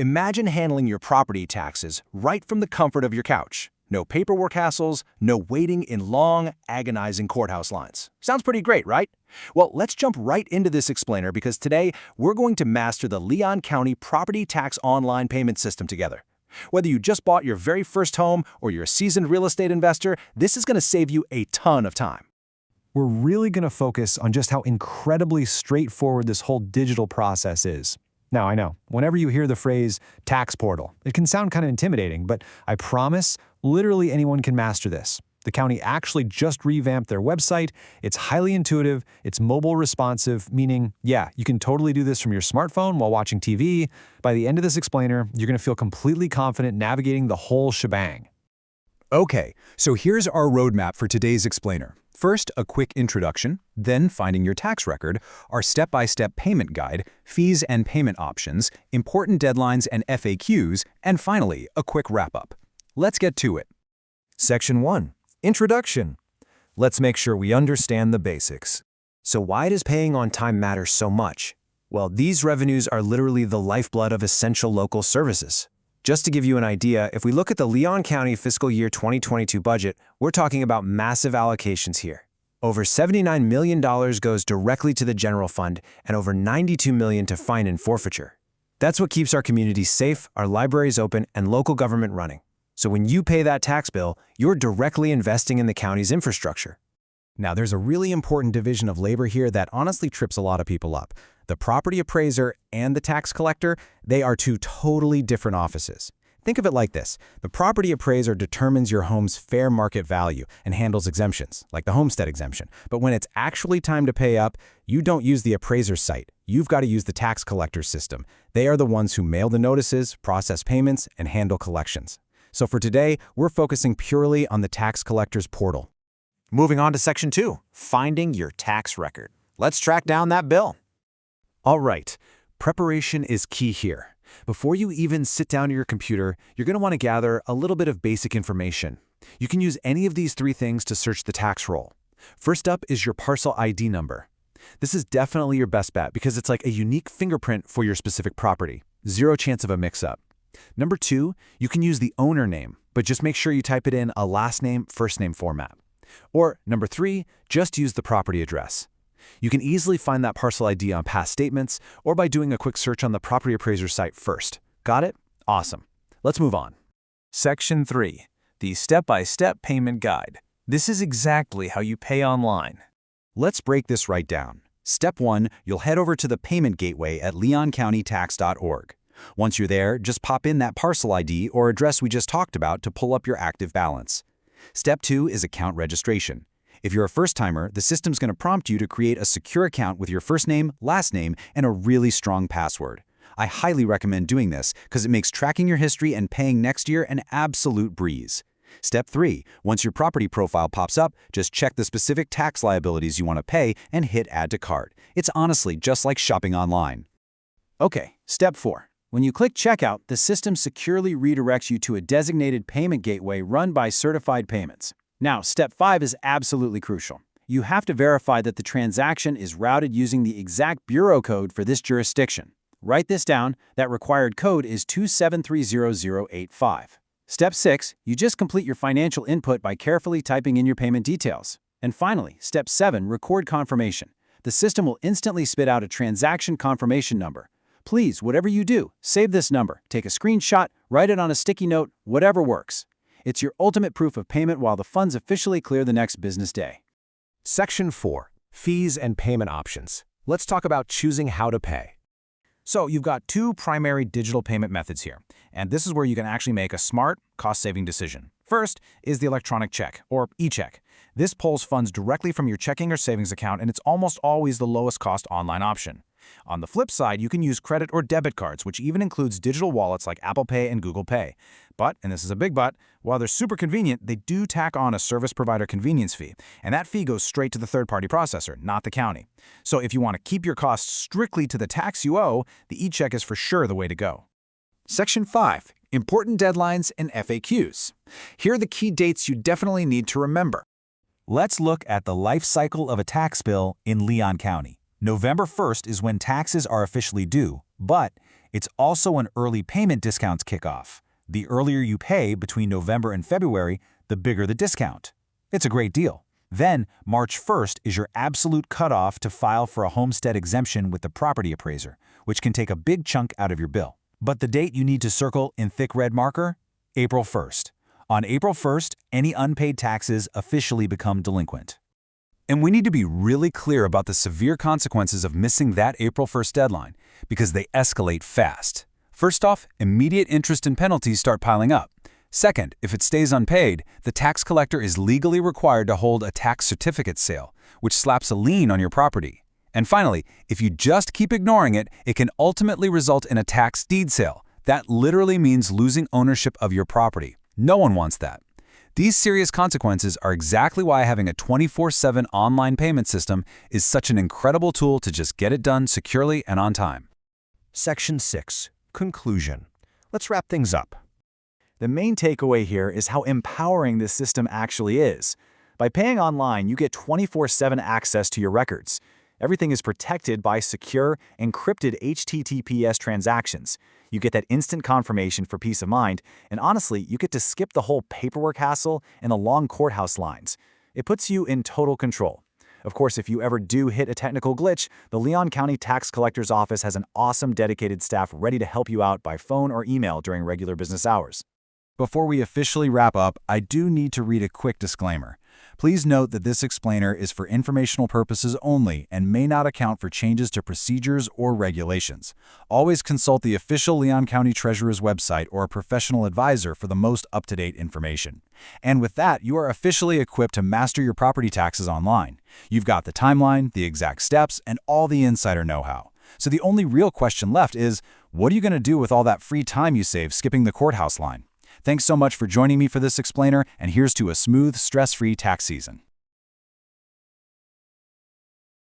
Imagine handling your property taxes right from the comfort of your couch. No paperwork hassles, no waiting in long, agonizing courthouse lines. Sounds pretty great, right? Well, let's jump right into this explainer because today we're going to master the Leon County Property Tax Online Payment System together. Whether you just bought your very first home or you're a seasoned real estate investor, this is going to save you a ton of time. We're really going to focus on just how incredibly straightforward this whole digital process is. Now, I know, whenever you hear the phrase tax portal, it can sound kind of intimidating, but I promise, literally anyone can master this. The county actually just revamped their website. It's highly intuitive, it's mobile responsive, meaning, yeah, you can totally do this from your smartphone while watching TV. By the end of this explainer, you're going to feel completely confident navigating the whole shebang. Okay, so here's our roadmap for today's explainer. First, a quick introduction, then finding your tax record, our step-by-step payment guide, fees and payment options, important deadlines and FAQs, and finally, a quick wrap-up. Let's get to it. Section 1. Introduction. Let's make sure we understand the basics. So why does paying on time matter so much? Well, these revenues are literally the lifeblood of essential local services. Just to give you an idea, if we look at the Leon County fiscal year 2022 budget, we're talking about massive allocations here. Over $79 million goes directly to the general fund and over $92 million to fine and forfeiture. That's what keeps our communities safe, our libraries open, and local government running. So when you pay that tax bill, you're directly investing in the county's infrastructure. Now, there's a really important division of labor here that honestly trips a lot of people up. The property appraiser and the tax collector, they are two totally different offices. Think of it like this. The property appraiser determines your home's fair market value and handles exemptions, like the homestead exemption. But when it's actually time to pay up, you don't use the appraiser's site. You've got to use the tax collector's system. They are the ones who mail the notices, process payments, and handle collections. So for today, we're focusing purely on the tax collector's portal. Moving on to Section 2, finding your tax record. Let's track down that bill. All right, preparation is key here. Before you even sit down to your computer, you're going to want to gather a little bit of basic information. You can use any of these three things to search the tax roll. First up is your parcel ID number. This is definitely your best bet because it's like a unique fingerprint for your specific property. Zero chance of a mix-up. Number 2, you can use the owner name, but just make sure you type it in a last name, first name format. Or number 3, just use the property address. You can easily find that parcel ID on past statements or by doing a quick search on the property appraiser's site first. Got it? Awesome. Let's move on. Section 3. The step-by-step payment guide. This is exactly how you pay online. Let's break this right down. Step 1, you'll head over to the payment gateway at leoncountytax.org. Once you're there, just pop in that parcel ID or address we just talked about to pull up your active balance. Step 2 is account registration. If you're a first-timer, the system's going to prompt you to create a secure account with your first name, last name, and a really strong password. I highly recommend doing this because it makes tracking your history and paying next year an absolute breeze. Step 3, once your property profile pops up, just check the specific tax liabilities you want to pay and hit Add to Cart. It's honestly just like shopping online. Okay, Step 4. When you click Checkout, the system securely redirects you to a designated payment gateway run by Certified Payments. Now, Step 5 is absolutely crucial. You have to verify that the transaction is routed using the exact bureau code for this jurisdiction. Write this down. That required code is 2730085. Step 6, you just complete your financial input by carefully typing in your payment details. And finally, Step 7, record confirmation. The system will instantly spit out a transaction confirmation number. Please, whatever you do, save this number, take a screenshot, write it on a sticky note, whatever works. It's your ultimate proof of payment while the funds officially clear the next business day. Section 4. Fees and payment options. Let's talk about choosing how to pay. So you've got two primary digital payment methods here, and this is where you can actually make a smart, cost-saving decision. First is the electronic check, or e-check. This pulls funds directly from your checking or savings account, and it's almost always the lowest cost online option. On the flip side, you can use credit or debit cards, which even includes digital wallets like Apple Pay and Google Pay. But, and this is a big but, while they're super convenient, they do tack on a service provider convenience fee, and that fee goes straight to the third-party processor, not the county. So if you want to keep your costs strictly to the tax you owe, the e-check is for sure the way to go. Section 5, important deadlines and FAQs. Here are the key dates you definitely need to remember. Let's look at the life cycle of a tax bill in Leon County. November 1st is when taxes are officially due, but It's also when early payment discounts kick off. The earlier you pay between November and February, the bigger the discount. It's a great deal. Then, March 1st is your absolute cutoff to file for a homestead exemption with the property appraiser, which can take a big chunk out of your bill. But the date you need to circle in thick red marker? April 1st. On April 1st, any unpaid taxes officially become delinquent. And we need to be really clear about the severe consequences of missing that April 1st deadline, because they escalate fast. First off, immediate interest and penalties start piling up. Second, if it stays unpaid, the tax collector is legally required to hold a tax certificate sale, which slaps a lien on your property. And finally, if you just keep ignoring it, it can ultimately result in a tax deed sale. That literally means losing ownership of your property. No one wants that. These serious consequences are exactly why having a 24/7 online payment system is such an incredible tool to just get it done securely and on time. Section 6. Conclusion. Let's wrap things up. The main takeaway here is how empowering this system actually is. By paying online, you get 24/7 access to your records. Everything is protected by secure, encrypted HTTPS transactions. You get that instant confirmation for peace of mind, and honestly, you get to skip the whole paperwork hassle and the long courthouse lines. It puts you in total control. Of course, if you ever do hit a technical glitch, the Leon County Tax Collector's Office has an awesome dedicated staff ready to help you out by phone or email during regular business hours. Before we officially wrap up, I do need to read a quick disclaimer. Please note that this explainer is for informational purposes only and may not account for changes to procedures or regulations. Always consult the official Leon County Treasurer's website or a professional advisor for the most up-to-date information. And with that, you are officially equipped to master your property taxes online. You've got the timeline, the exact steps, and all the insider know-how. So the only real question left is, what are you going to do with all that free time you save skipping the courthouse line? Thanks so much for joining me for this explainer, and here's to a smooth, stress-free tax season.